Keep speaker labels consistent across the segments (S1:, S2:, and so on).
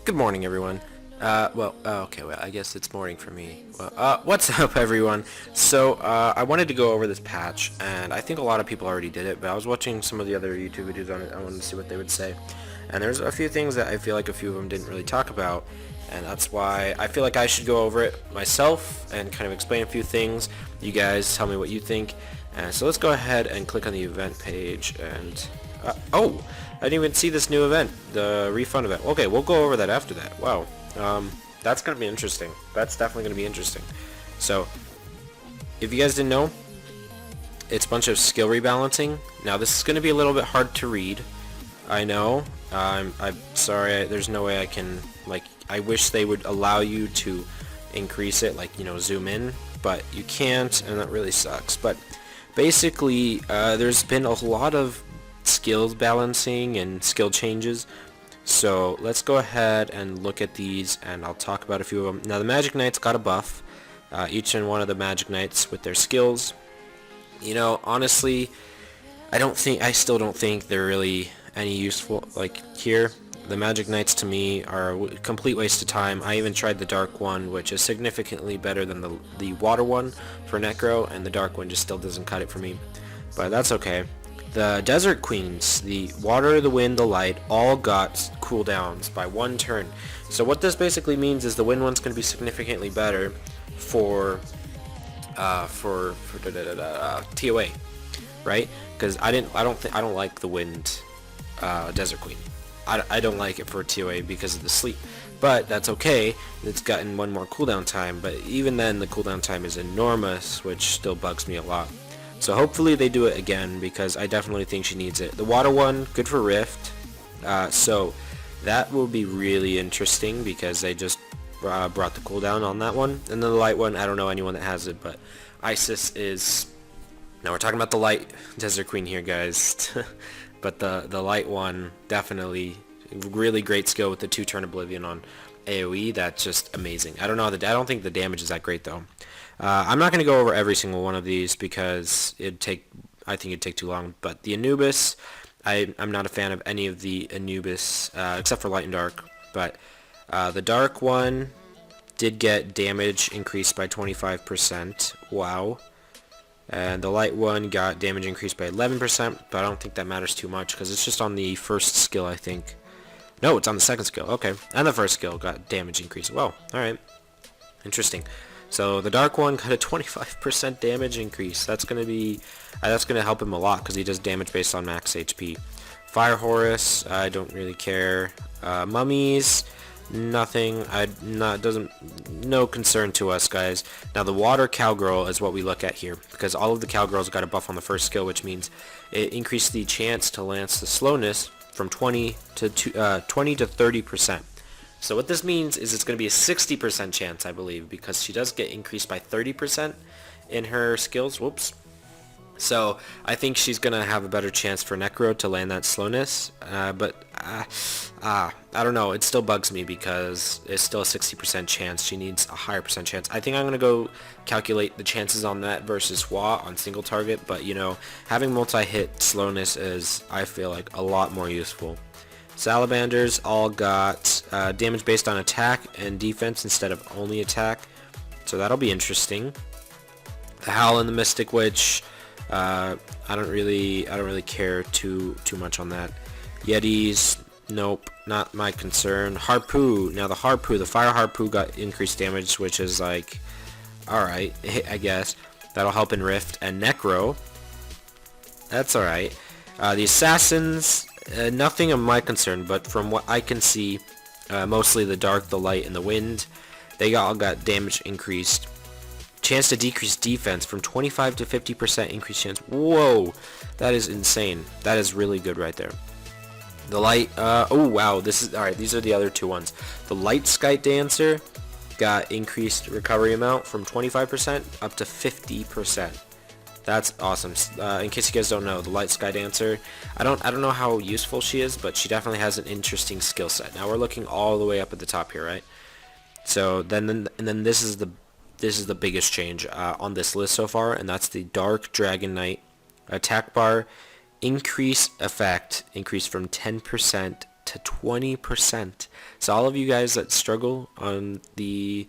S1: Good morning, everyone. Well, I guess it's morning for me. What's up, everyone? I wanted to go over this patch, and I think a lot of people already did it, but I was watching some of the other YouTube videos on it. I wanted to see what they would say. And there's a few things that I feel like a few of them didn't really talk about, and that's why I feel like I should go over it myself and kind of explain a few things. You guys tell me what you think. So let's go ahead and click on the event page, and oh, I didn't even see this new event, the refund event. Okay, we'll go over that after that. Wow, that's gonna be interesting. That's definitely gonna be interesting. So, if you guys didn't know, it's a bunch of skill rebalancing. Now, this is gonna be a little bit hard to read. I know. I'm sorry. There's no way I can, like, I wish they would allow you to increase it, like, you know, zoom in, but you can't, and that really sucks. But basically, there's been a lot of skills balancing and skill changes. So let's go ahead and look at these, and I'll talk about a few of them. Now, the Magic Knights got a buff, each and one of the Magic Knights with their skills. You know, honestly, I still don't think they're really any useful. Like, here, the Magic Knights to me are a complete waste of time. I even tried the Dark one, which is significantly better than the Water one for Necro, and the Dark one just still doesn't cut it for me. But that's okay. The Desert Queens, the Water, the Wind, the Light, all got cooldowns by one turn. So what this basically means is the Wind one's going to be significantly better for TOA, right? Because I don't like the Wind Desert Queen. I don't like it for TOA because of the sleep. But that's okay. It's gotten one more cooldown time. But even then, the cooldown time is enormous, which still bugs me a lot. So hopefully they do it again, because I definitely think she needs it. The Water one, good for Rift. So that will be really interesting, because they just brought the cooldown on that one. And then the Light one, I don't know anyone that has it, but Isis is... Now we're talking about the Light Desert Queen here, guys. But the Light one, definitely really great skill with the 2-turn Oblivion on AoE. That's just amazing. I don't think the damage is that great, though. I'm not going to go over every single one of these, because I think it'd take too long. But the Anubis, I'm not a fan of any of the Anubis, except for Light and Dark. But the Dark one did get damage increased by 25%. Wow. And the Light one got damage increased by 11%, but I don't think that matters too much, because it's just on the first skill, I think. No, it's on the second skill. Okay. And the first skill got damage increased. Well, alright. Interesting. So the Dark one got a 25% damage increase. That's gonna help him a lot, because he does damage based on max HP. Fire Horus, I don't really care. Mummies, nothing. No concern to us, guys. Now the Water Cowgirl is what we look at here, because all of the Cowgirls got a buff on the first skill, which means it increased the chance to lance the slowness from 20 to 30%. So what this means is it's going to be a 60% chance, I believe, because she does get increased by 30% in her skills. Whoops. So I think she's going to have a better chance for Necro to land that slowness. But I don't know. It still bugs me, because it's still a 60% chance. She needs a higher percent chance. I think I'm going to go calculate the chances on that versus Hua on single target. But, you know, having multi-hit slowness is, I feel like, a lot more useful. Salamanders all got damage based on attack and defense instead of only attack, so that'll be interesting. The Howl and the Mystic Witch, I don't really care too much on that. Yetis, nope, not my concern. Harpoo, now the Fire Harpoo got increased damage, which is like, alright, I guess. That'll help in Rift. And Necro, that's alright. The Assassins, nothing of my concern, but from what I can see, mostly the Dark, the Light, and the Wind, they all got damage increased. Chance to decrease defense from 25 to 50% increased chance. Whoa, that is insane. That is really good right there. The Light, oh wow, this is, alright, these are the other two ones. The Light Sky Dancer got increased recovery amount from 25% up to 50%. That's awesome. In case you guys don't know, the Light Sky Dancer, I don't know how useful she is, but she definitely has an interesting skill set. Now we're looking all the way up at the top here, right? So then this is the biggest change on this list so far, and that's the Dark Dragon Knight attack bar increase effect increased from 10% to 20%. So all of you guys that struggle on the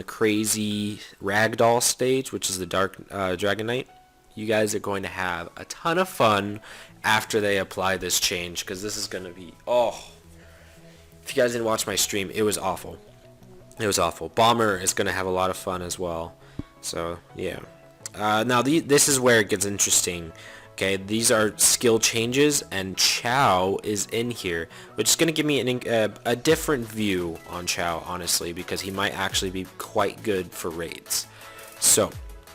S1: crazy ragdoll stage, which is the Dark Dragon Knight, you guys are going to have a ton of fun after they apply this change, because this is going to be, oh, if you guys didn't watch my stream, it was awful. It was awful. Bomber is going to have a lot of fun as well. So, yeah. Now, this is where it gets interesting. Okay, these are skill changes, and Chow is in here, which is going to give me a different view on Chow, honestly, because he might actually be quite good for raids. So,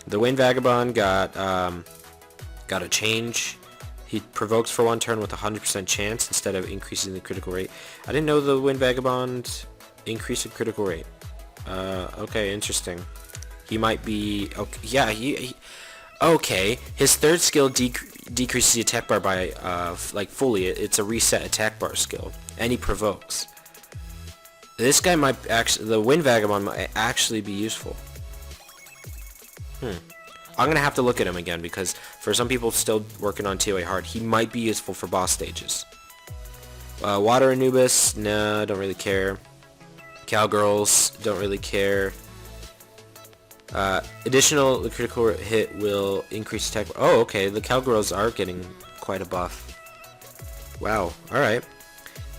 S1: the Wind Vagabond got a change. He provokes for 1 turn with a 100% chance instead of increasing the critical rate. I didn't know the Wind Vagabond increased the critical rate. Okay, interesting. He might be... Okay, yeah, okay, his third skill decreases the attack bar by, like, fully. It's a reset attack bar skill. And he provokes. This guy might actually... The Wind Vagabond might actually be useful. I'm going to have to look at him again, because for some people still working on TOA hard, he might be useful for boss stages. Water Anubis, nah, don't really care. Cowgirls, don't really care. Additional critical hit will increase attack. Oh, okay, the Cowgirls are getting quite a buff. Wow, alright.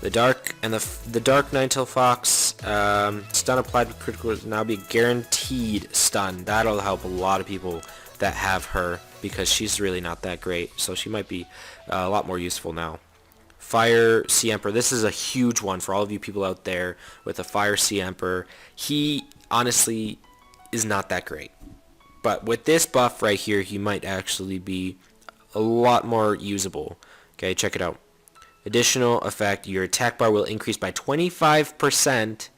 S1: The Dark and the Dark Nine-Tailed Fox, stun applied with critical will now be guaranteed stun. That'll help a lot of people that have her, because she's really not that great, so she might be a lot more useful now. Fire Sea Emperor, this is a huge one for all of you people out there with a Fire Sea Emperor. He honestly is not that great, but with this buff right here, he might actually be a lot more usable. Okay, check it out. Additional effect, your attack bar will increase by 25%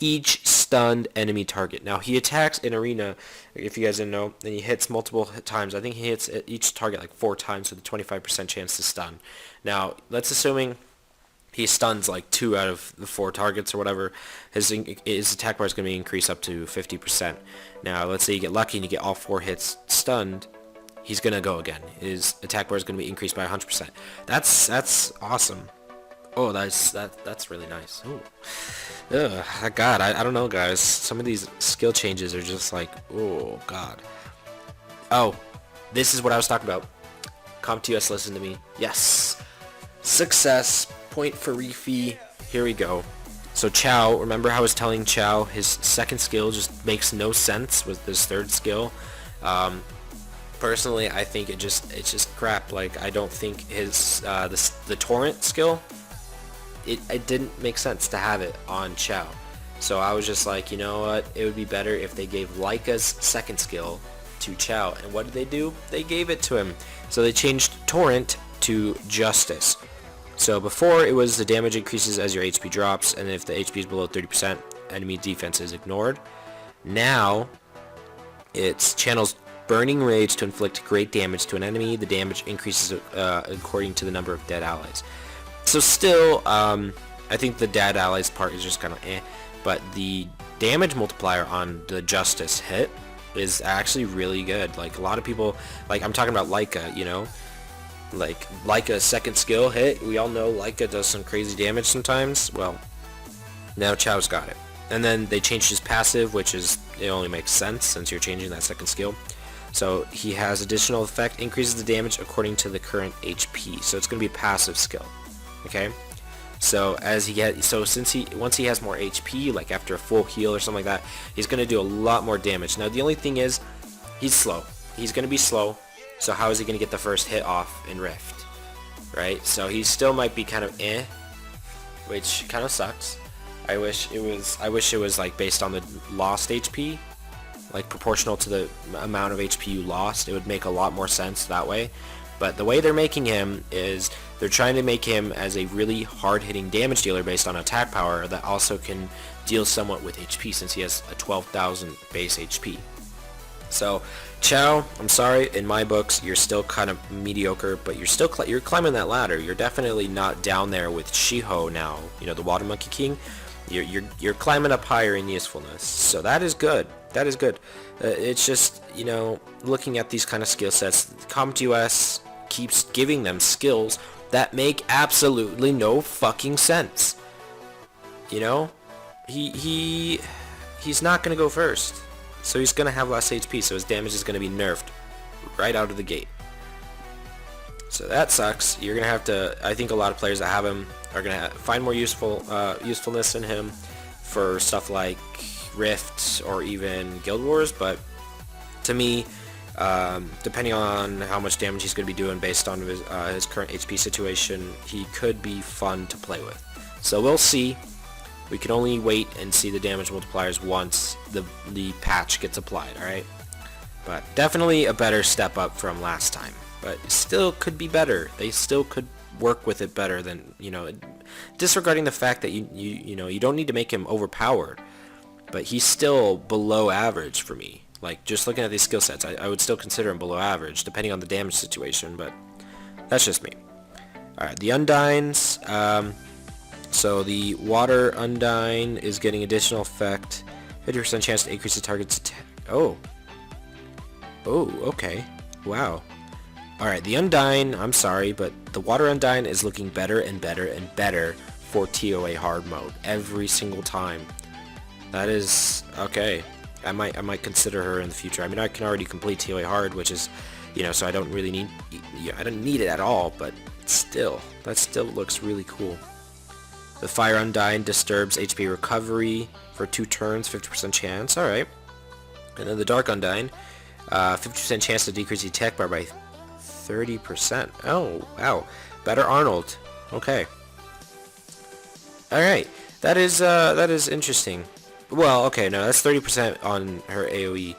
S1: each stunned enemy target. Now, he attacks in arena, if you guys didn't know, and he hits multiple times. I think he hits each target like 4 times with a 25% chance to stun. Now, let's assuming he stuns like 2 out of the 4 targets or whatever, his attack bar is going to be increased up to 50%. Now, let's say you get lucky and you get all 4 hits stunned, he's going to go again. His attack bar is going to be increased by 100%. That's awesome. Oh, that's really nice. Oh, God, I don't know, guys. Some of these skill changes are just like, oh, God. Oh, this is what I was talking about. CompTOS, listen to me. Yes. Success. Point for Reafi. Here we go. So Chow, remember how I was telling Chow his second skill just makes no sense with this third skill? Personally, I think it's just crap. Like, I don't think his the torrent skill, it didn't make sense to have it on Chow. So I was just like, you know what, it would be better if they gave Laika's second skill to Chow. And what did they do? They gave it to him. So they changed torrent to Justice. So before, it was the damage increases as your HP drops, and if the HP is below 30%, enemy defense is ignored. Now, it's channels Burning Rage to inflict great damage to an enemy. The damage increases according to the number of dead allies. So still, I think the dead allies part is just kind of eh, but the damage multiplier on the Justice hit is actually really good. Like, a lot of people, like, I'm talking about Laika, you know? Like, Laika's second skill hit, we all know Laika does some crazy damage sometimes. Well, now Chow's got it. And then they changed his passive, which is, it only makes sense since you're changing that second skill. So he has additional effect, increases the damage according to the current HP. So it's going to be a passive skill. Okay? So as he gets, so since once he has more HP, like after a full heal or something like that, he's going to do a lot more damage. Now the only thing is, he's slow. He's going to be slow. So how is he going to get the first hit off in Rift? Right? So he still might be kind of eh, which kind of sucks. I wish it was like based on the lost HP, like proportional to the amount of HP you lost. It would make a lot more sense that way. But the way they're making him is they're trying to make him as a really hard-hitting damage dealer based on attack power that also can deal somewhat with HP, since he has a 12,000 base HP. So Chow, I'm sorry, in my books you're still kind of mediocre, but you're still you're climbing that ladder. You're definitely not down there with Shiho now, you know, the Water Monkey King. You're climbing up higher in usefulness, so that is good. That is good. It's just, you know, looking at these kind of skill sets, CompTOS keeps giving them skills that make absolutely no fucking sense. You know, he's not gonna go first, so he's gonna have less HP, so his damage is gonna be nerfed right out of the gate. So that sucks. You're gonna have to. I think a lot of players that have him are gonna find more usefulness in him for stuff like Rifts or even Guild Wars. But to me, depending on how much damage he's going to be doing based on his current HP situation, he could be fun to play with. So we'll see. We can only wait and see the damage multipliers once the patch gets applied, alright? But definitely a better step up from last time. But still could be better. They still could work with it better than, you know, disregarding the fact that you know, you don't need to make him overpowered. But he's still below average for me. Like, just looking at these skill sets, I would still consider him below average, depending on the damage situation, but that's just me. Alright, the Undines. So the Water Undine is getting additional effect. 50% chance to increase the target's attack. Oh, okay. Wow. Alright, the Undine, I'm sorry, but the Water Undine is looking better and better and better for TOA hard mode every single time. That is okay. I might consider her in the future. I mean, I can already complete TOA hard, which is, you know, so I don't really need, I don't need it at all, but still, that still looks really cool. The Fire Undine disturbs HP recovery for 2 turns, 50% chance. Alright. And then the Dark Undine, 50% chance to decrease the attack bar by 30%. Oh, wow. Better Arnold. Okay. Alright. That is interesting. Well, okay, no, that's 30% on her AoE,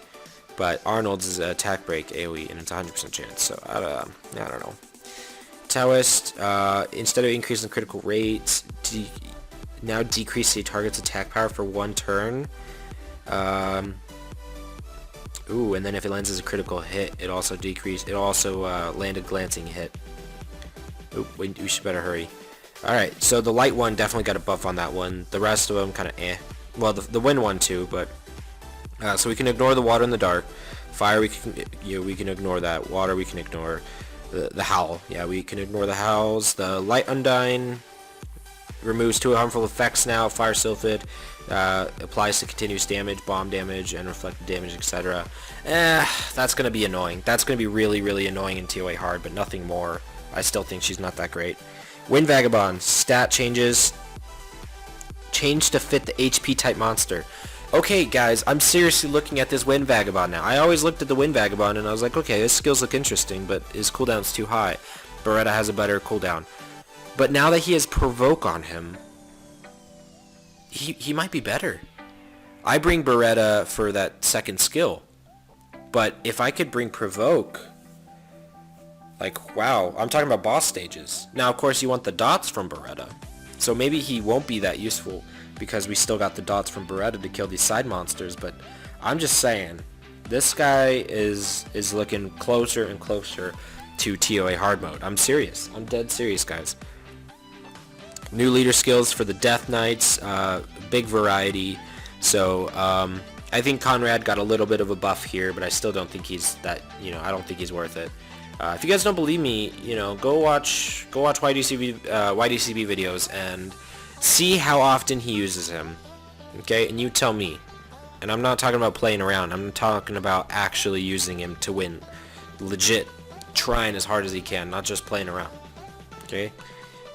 S1: but Arnold's is attack break AoE, and it's 100% chance, so I don't know. Taoist, instead of increasing critical rate, now decrease the target's attack power for 1 turn. Ooh, and then if it lands as a critical hit, it also landed glancing hit. Oop, we should better hurry. Alright, so the light one definitely got a buff on that one. The rest of them kind of eh. Well, the wind one too, but so we can ignore the water and the dark. Fire, we can ignore that. Water, we can ignore. The howl, yeah, we can ignore the howls. The light Undine removes 2 harmful effects now. Fire Sylphid applies to continuous damage, bomb damage, and reflected damage, etc. That's gonna be annoying. That's gonna be really, really annoying in TOA hard, but nothing more. I still think she's not that great. Wind Vagabond stat changes. Change to fit the HP type monster. Okay, guys, I'm seriously looking at this Wind Vagabond now. I always looked at the Wind Vagabond and I was like, okay, his skills look interesting, but his cooldown's too high. Beretta has a better cooldown. But now that he has Provoke on him, he might be better. I bring Beretta for that second skill. But if I could bring Provoke, like, wow, I'm talking about boss stages. Now, of course, you want the dots from Beretta. So maybe he won't be that useful because we still got the dots from Beretta to kill these side monsters, but I'm just saying, this guy is looking closer and closer to TOA hard mode. I'm serious. I'm dead serious, guys. New leader skills for the Death Knights, big variety. So I think Conrad got a little bit of a buff here, but I still don't think he's that, you know, I don't think he's worth it. If you guys don't believe me, you know, go watch YDCB videos and see how often he uses him. Okay, and you tell me. And I'm not talking about playing around. I'm talking about actually using him to win. Legit, trying as hard as he can, not just playing around. Okay.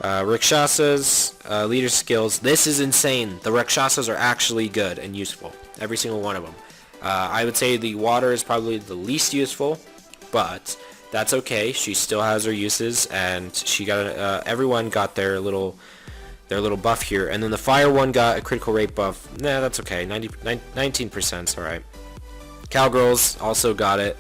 S1: Rakshasas, leader skills. This is insane. The Rakshasas are actually good and useful. Every single one of them. I would say the water is probably the least useful, but that's okay. She still has her uses, and she got everyone got their little buff here. And then the fire one got a critical rate buff. Nah, that's okay. 19%'s alright. Cowgirls also got it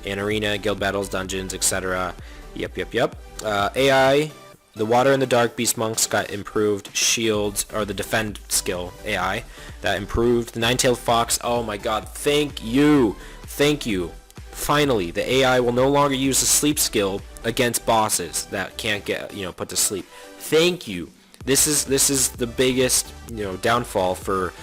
S1: in arena, guild battles, dungeons, etc. Yep. AI, the water and the dark beast monks got improved shields, or the defend skill AI that improved. The nine-tailed fox, oh my god, thank you. Finally, the AI will no longer use the sleep skill against bosses that can't get, you know, put to sleep. Thank you. This is the biggest, you know, downfall for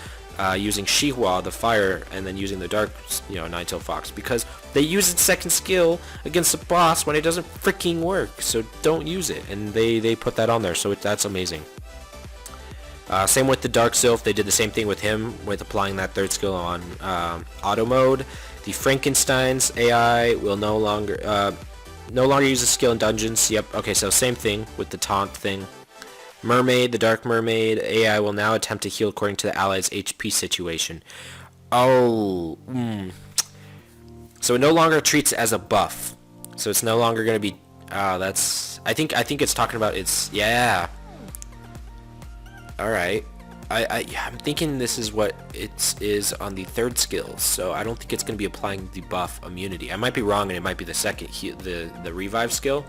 S1: using Shihua, the fire, and then using the dark, Nine-Tailed Fox, because they use its second skill against the boss when it doesn't freaking work. So don't use it, and they put that on there, so that's amazing. Same with the Dark Sylph. They did the same thing with him, with applying that third skill on auto mode. The Frankenstein's AI will no longer use a skill in dungeons. Yep. Okay, so same thing with the taunt thing. Mermaid, the Dark Mermaid AI will now attempt to heal according to the allies' HP situation. Oh. So it no longer treats it as a buff. So it's no longer going to be. That's. I think it's talking about its. Yeah. Alright, I'm thinking this is what it is on the third skill, so I don't think it's going to be applying the buff immunity. I might be wrong, and it might be the second, the revive skill.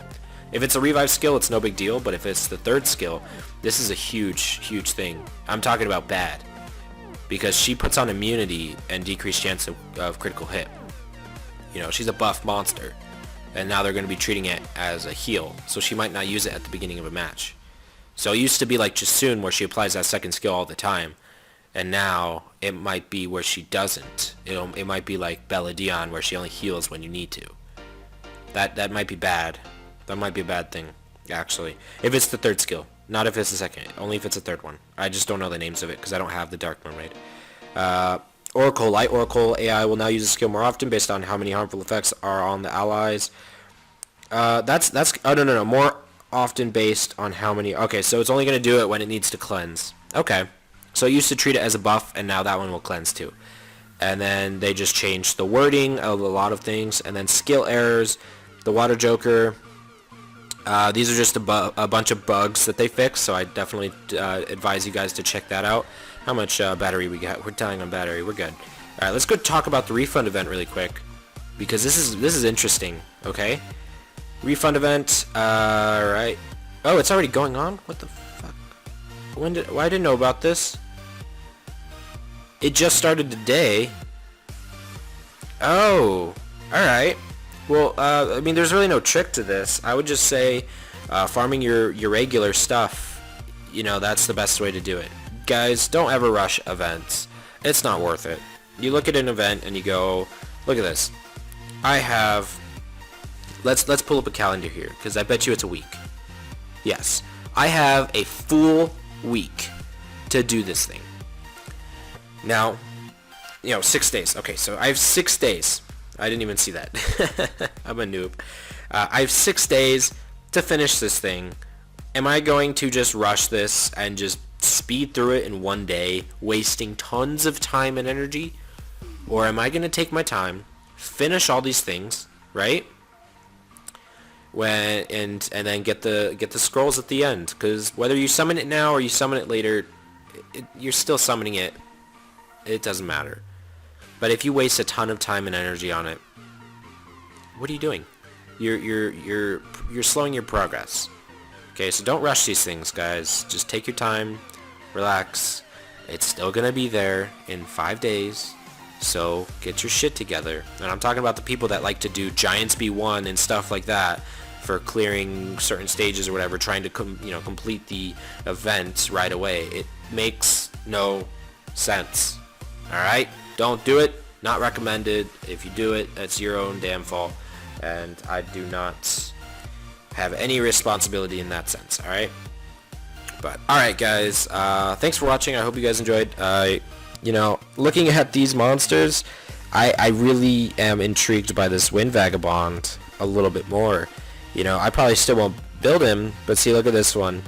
S1: If it's a revive skill, it's no big deal, but if it's the third skill, this is a huge thing. I'm talking about bad, because she puts on immunity and decreased chance of critical hit. She's a buff monster, and now they're going to be treating it as a heal, so she might not use it at the beginning of a match. So it used to be like Jasun, where she applies that second skill all the time, and now it might be where she doesn't. It might be like Belladon, where she only heals when you need to. That might be bad. That might be a bad thing, actually. If it's the third skill, not if it's the second. Only if it's the third one. I just don't know the names of it because I don't have the Dark Mermaid. Oracle, Light Oracle AI will now use the skill more often based on how many harmful effects are on the allies. That's oh no, more often based on how many. Okay, so it's only going to do it when it needs to cleanse. Okay, so it used to treat it as a buff, and now that one will cleanse too. And then they just changed the wording of a lot of things. And then skill errors, the Water Joker. These are just a bunch of bugs that they fixed, so I definitely advise you guys to check that out. How much battery we got? We're dying on battery. We're good. All right, let's go talk about the refund event really quick, because this is interesting. Okay. Refund event, right. Oh, it's already going on? What the fuck? I didn't know about this. It just started today. Oh, alright. Well, I mean, there's really no trick to this. I would just say, farming your regular stuff, that's the best way to do it. Guys, don't ever rush events. It's not worth it. You look at an event and you go, look at this. I have... Let's pull up a calendar here, because I bet you it's a week. Yes. I have a full week to do this thing. Now, 6 days. Okay, so I have 6 days. I didn't even see that. I'm a noob. I have 6 days to finish this thing. Am I going to just rush this and just speed through it in one day, wasting tons of time and energy? Or am I going to take my time, finish all these things, right? And then get the scrolls at the end, because whether you summon it now or you summon it later, you're still summoning it. It doesn't matter. But if you waste a ton of time and energy on it, what are you doing? You're slowing your progress. Okay, so don't rush these things, guys. Just take your time, relax. It's still gonna be there in 5 days. So get your shit together. And I'm talking about the people that like to do Giants B1 and stuff like that for clearing certain stages or whatever, trying to complete the event right away. It makes no sense. Alright? Don't do it. Not recommended. If you do it, that's your own damn fault. And I do not have any responsibility in that sense. Alright? But, alright guys. Thanks for watching. I hope you guys enjoyed. Looking at these monsters, I really am intrigued by this Wind Vagabond a little bit more. I probably still won't build him, but see, look at this one.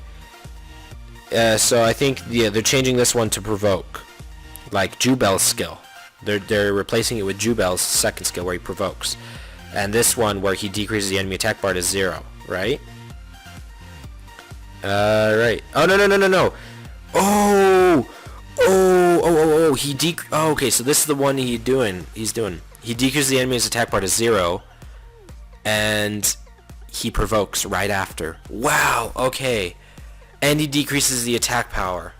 S1: So I think, yeah, they're changing this one to provoke, like Jubel's skill. They're replacing it with Jubel's second skill, where he provokes, and this one where he decreases the enemy attack bar to 0, right? Right. Oh no! Oh, okay, so this is the one he's doing. He decreases the enemy's attack bar to 0, and he provokes right after. Wow, okay. And he decreases the attack power.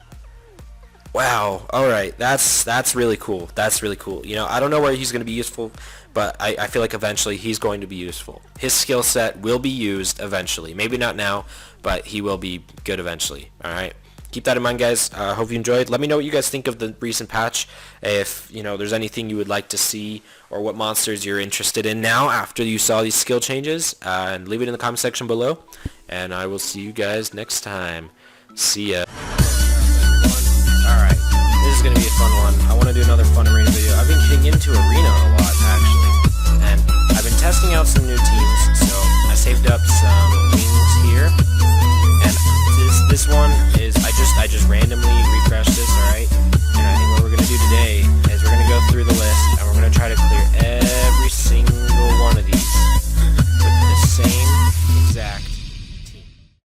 S1: Wow, alright, that's really cool. That's really cool. I don't know where he's going to be useful, but I feel like eventually he's going to be useful. His skill set will be used eventually. Maybe not now, but he will be good eventually. Alright? keep that in mind, guys. Hope you enjoyed. Let me know what you guys think of the recent patch. If there's anything you would like to see or what monsters you're interested in now after you saw these skill changes, and leave it in the comment section below. And I will see you guys next time. See ya. Alright, this is going to be a fun one. I want to do another fun arena video. I've been getting into arena a lot, actually. And I've been testing out some new teams. So I saved up some wings here. And this one is, I just randomly refreshed this, alright?